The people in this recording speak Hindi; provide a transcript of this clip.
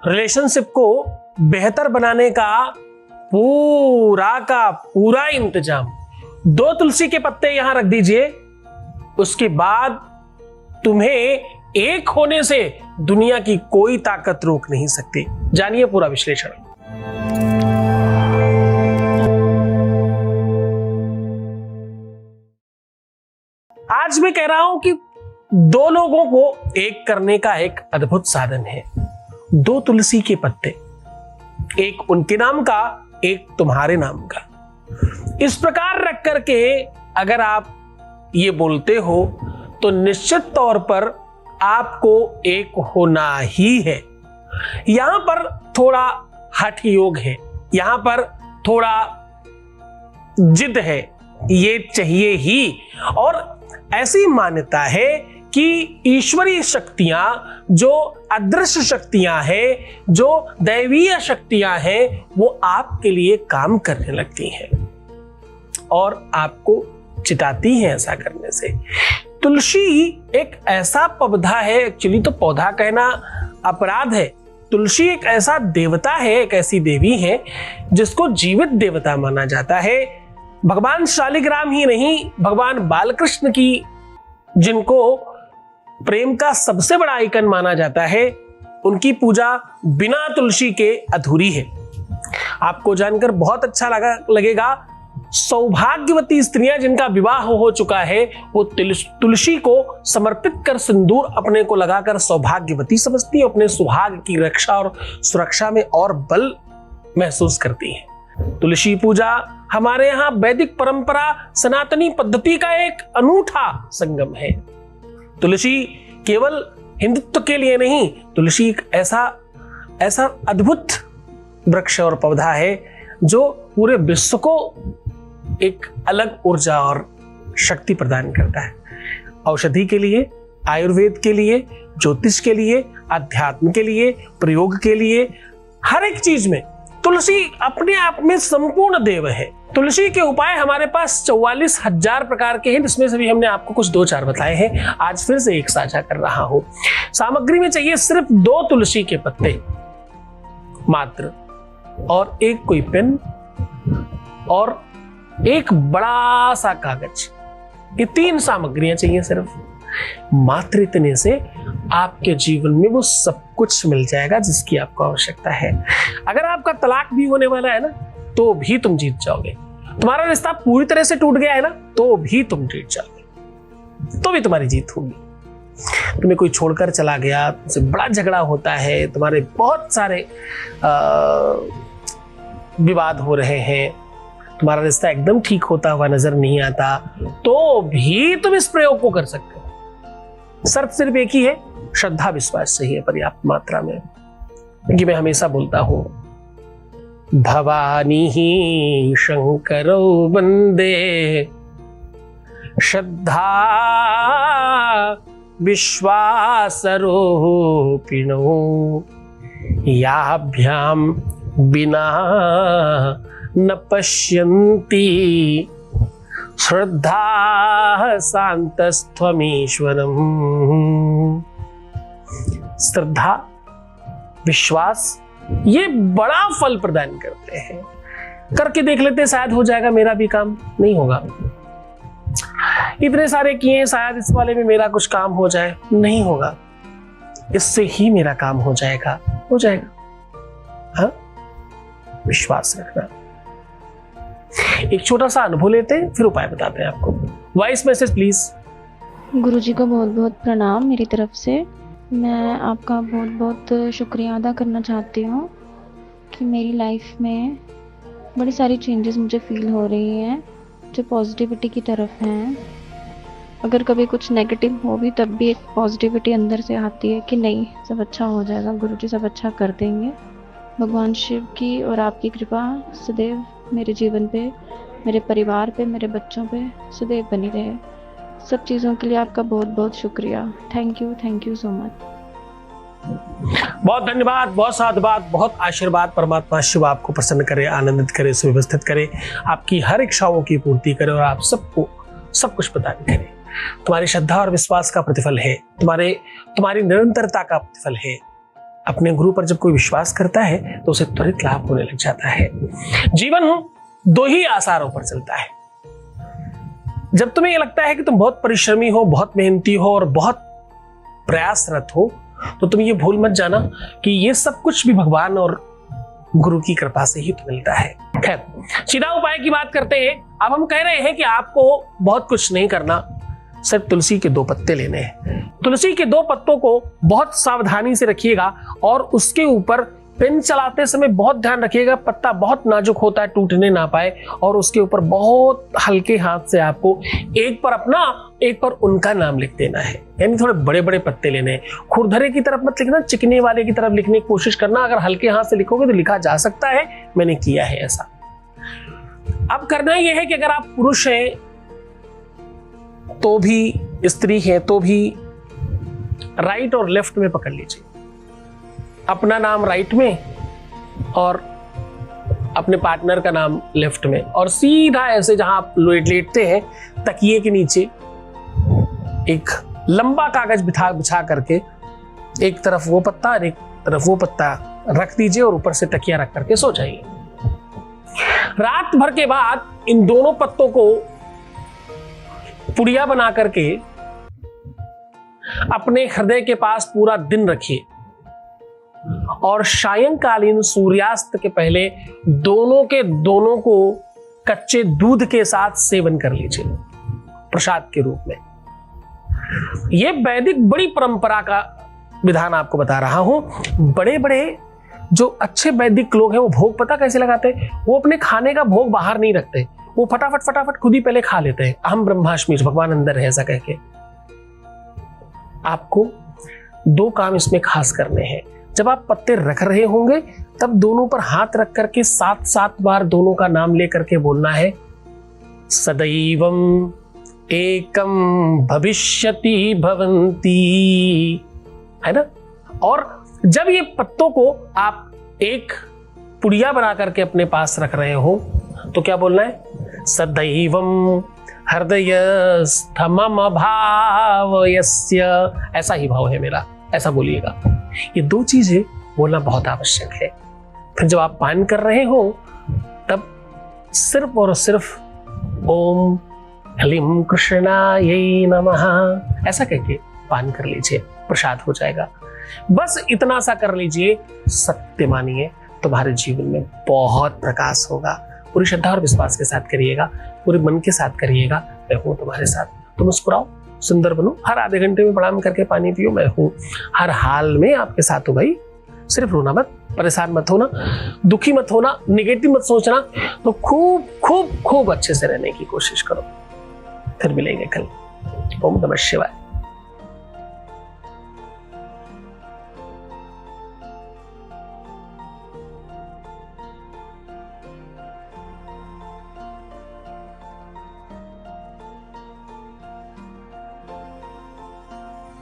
रिलेशनशिप को बेहतर बनाने का पूरा इंतजाम 2 तुलसी के पत्ते यहां रख दीजिए। उसके बाद तुम्हें एक होने से दुनिया की कोई ताकत रोक नहीं सकती। जानिए पूरा विश्लेषण। आज मैं कह रहा हूं कि 2 लोगों को एक करने का एक अद्भुत साधन है। 2 तुलसी के पत्ते, एक उनके नाम का, एक तुम्हारे नाम का। इस प्रकार रख करके अगर आप ये बोलते हो तो निश्चित तौर पर आपको एक होना ही है। यहां पर थोड़ा हठ योग है, यहां पर थोड़ा जिद है, ये चाहिए ही। और ऐसी मान्यता है कि ईश्वरीय शक्तियां, जो अदृश्य शक्तियां हैं, जो दैवीय शक्तियां हैं, वो आपके लिए काम करने लगती हैं और आपको चिताती हैं ऐसा करने से। तुलसी एक ऐसा पौधा है, एक्चुअली तो पौधा कहना अपराध है। तुलसी एक ऐसा देवता है, एक ऐसी देवी है जिसको जीवित देवता माना जाता है। भगवान शालिग्राम ही नहीं, भगवान बालकृष्ण की, जिनको प्रेम का सबसे बड़ा आइकन माना जाता है, उनकी पूजा बिना तुलसी के अधूरी है। आपको जानकर बहुत अच्छा लगेगा, सौभाग्यवती स्त्रियां जिनका विवाह हो चुका है वो तुलसी को समर्पित कर सिंदूर अपने को लगाकर सौभाग्यवती समझती है, अपने सुहाग की रक्षा और सुरक्षा में और बल महसूस करती है। तुलसी पूजा हमारे यहाँ वैदिक परंपरा सनातनी पद्धति का एक अनूठा संगम है। तुलसी केवल हिंदुत्व के लिए नहीं, तुलसी एक ऐसा अद्भुत वृक्ष और पौधा है जो पूरे विश्व को एक अलग ऊर्जा और शक्ति प्रदान करता है। औषधि के लिए, आयुर्वेद के लिए, ज्योतिष के लिए, अध्यात्म के लिए, प्रयोग के लिए, हर एक चीज में तुलसी अपने आप में संपूर्ण देव है। तुलसी के उपाय हमारे पास 44,000 प्रकार के हैं, जिसमें से भी हमने आपको कुछ 2-4 बताए हैं। आज फिर से एक साझा कर रहा हूं। सामग्री में चाहिए सिर्फ 2 तुलसी के पत्ते मात्र, और एक कोई पेन और एक बड़ा सा कागज। ये 3 सामग्रियां चाहिए सिर्फ। मात्र इतने से आपके जीवन में वो सब कुछ मिल जाएगा जिसकी आपको आवश्यकता है। अगर आपका तलाक भी होने वाला है ना, तो भी तुम जीत जाओगे। तुम्हारा रिश्ता पूरी तरह से टूट गया है ना, तो भी तुम जीत जाओगे, तो भी तुम्हारी जीत होगी। तुम्हें कोई छोड़कर चला गया, तुमसे बड़ा झगड़ा होता है, तुम्हारे बहुत सारे विवाद हो रहे हैं, तुम्हारा रिश्ता एकदम ठीक होता हुआ नजर नहीं आता, तो भी तुम इस प्रयोग को कर सकते हो। शर्त सिर्फ एक ही है, श्रद्धा विश्वास चाहिए पर्याप्त मात्रा में। क्योंकि मैं हमेशा बोलता हूं, भवानी ही शंकरो वंदे, श्रद्धा विश्वास रूपिणो, याभ्याम बिना न पश्यन्ति श्रद्धा शांतस्त्वमीश्वरम। श्रद्धा, विश्वास, ये बड़ा फल प्रदान करते हैं। करके देख लेते, शायद हो जाएगा। मेरा भी काम नहीं होगा, इतने सारे किए, शायद इस वाले में मेरा कुछ काम हो जाए, नहीं होगा। इससे ही मेरा काम हो जाएगा, हो जाएगा। हाँ, विश्वास रखना। एक छोटा सा अनुभव लेते हैं, फिर उपाय बताते हैं आपको। Voice message please. गुरुजी को बहुत बहुत प्रणाम मेरी तरफ से। मैं आपका बहुत बहुत शुक्रिया अदा करना चाहती हूँ कि मेरी लाइफ में बड़ी सारी चेंजेस मुझे फील हो रही हैं जो पॉजिटिविटी की तरफ हैं। अगर कभी कुछ नेगेटिव हो भी तब भी एक पॉजिटिविटी अंदर से आती है कि नहीं, सब अच्छा हो जाएगा, गुरुजी सब अच्छा कर देंगे। भगवान शिव की और आपकी कृपा सदैव मेरे जीवन पे, मेरे परिवार पे, मेरे बच्चों पे सदैव बनी रहे। सब चीज़ों के लिए आपका बहुत बहुत शुक्रिया। Thank you so much. बहुत धन्यवाद, बहुत साधुवाद, बहुत आशीर्वाद। परमात्मा शिव आपको प्रसन्न करे, आनंदित करे, सुव्यवस्थित करे, आपकी हर इच्छाओं की पूर्ति करे और आप सबको सब कुछ प्रदान करे। तुम्हारी श्रद्धा और विश्वास का प्रतिफल है, तुम्हारी निरंतरता का प्रतिफल है। अपने गुरु पर जब कोई विश्वास करता है तो उसे त्वरित लाभ होने लग जाता है। जीवन दो ही आसारों पर चलता है। जब तुम्हें यह लगता है कि तुम बहुत परिश्रमी हो, बहुत मेहनती हो और बहुत प्रयासरत हो, तो तुम ये भूल मत जाना कि ये सब कुछ भी भगवान और गुरु की कृपा से ही तो मिलता है। खैर, सीधा उपाय की बात करते हैं। अब हम कह रहे हैं कि आपको बहुत कुछ नहीं करना, सिर्फ तुलसी के 2 पत्ते लेने हैं। तुलसी के 2 पत्तों को बहुत सावधानी से रखिएगा और उसके ऊपर पेन चलाते समय बहुत ध्यान रखिएगा, पत्ता बहुत नाजुक होता है, टूटने ना पाए। और उसके ऊपर बहुत हल्के हाथ से आपको एक पर अपना, एक पर उनका नाम लिख देना है। यानी थोड़े बड़े बड़े पत्ते लेने हैं। खुरदरे की तरफ मत लिखना, चिकने वाले की तरफ लिखने की कोशिश करना। अगर हल्के हाथ से लिखोगे तो लिखा जा सकता है, मैंने किया है ऐसा। अब करना यह है कि अगर आप पुरुष हैं तो भी, स्त्री है तो भी, राइट और लेफ्ट में पकड़ लीजिए। अपना नाम राइट में और अपने पार्टनर का नाम लेफ्ट में, और सीधा ऐसे जहां आप लेटते हैं तकिए के नीचे एक लंबा कागज बिछा करके एक तरफ वो पत्ता और एक तरफ वो पत्ता रख दीजिए और ऊपर से तकिया रख करके सो जाइए। रात भर के बाद इन दोनों पत्तों को पुड़िया बना करके अपने हृदय के पास पूरा दिन रखिए और सायंकालीन सूर्यास्त के पहले दोनों के दोनों को कच्चे दूध के साथ सेवन कर लीजिए प्रसाद के रूप में। यह वैदिक बड़ी परंपरा का विधान आपको बता रहा हूं। बड़े बड़े जो अच्छे वैदिक लोग हैं वो भोग पता कैसे लगाते हैं? वो अपने खाने का भोग बाहर नहीं रखते, वो फटाफट खुद ही पहले खा लेते हैं। अहम ब्रह्मास्मि, भगवान अंदर है ऐसा कह के। आपको 2 काम इसमें खास करने हैं। जब आप पत्ते रख रहे होंगे तब दोनों पर हाथ रख करके 7 बार दोनों का नाम लेकर के बोलना है, सदैवम एकम भविष्यति भवंती, है ना। और जब ये पत्तों को आप एक पुड़िया बना करके अपने पास रख रहे हो तो क्या बोलना है, सदैवम हृदयस्थमम भावयस्य, ऐसा ही भाव है मेरा, ऐसा बोलिएगा। ये 2 चीजें बोलना बहुत आवश्यक है। फिर जब आप पान कर रहे हो तब सिर्फ और सिर्फ ओम ह्लीं कृष्णायै नमः ऐसा कहके पान कर लीजिए, प्रसाद हो जाएगा। बस इतना सा कर लीजिए, सत्य मानिए तुम्हारे जीवन में बहुत प्रकाश होगा। पूरी श्रद्धा और विश्वास के साथ करिएगा, पूरे मन के साथ करिएगा। मैं हूं तुम्हारे साथ, तुम मुस्कुराओ, सुंदर बनो, हर आधे घंटे में प्रणाम करके पानी पियो, मैं हूं हर हाल में आपके साथ हूं भाई। सिर्फ रोना मत, परेशान मत होना, दुखी मत होना, निगेटिव मत सोचना, तो खूब खूब खूब अच्छे से रहने की कोशिश करो। फिर मिलेंगे कल। ओम नमः शिवाय।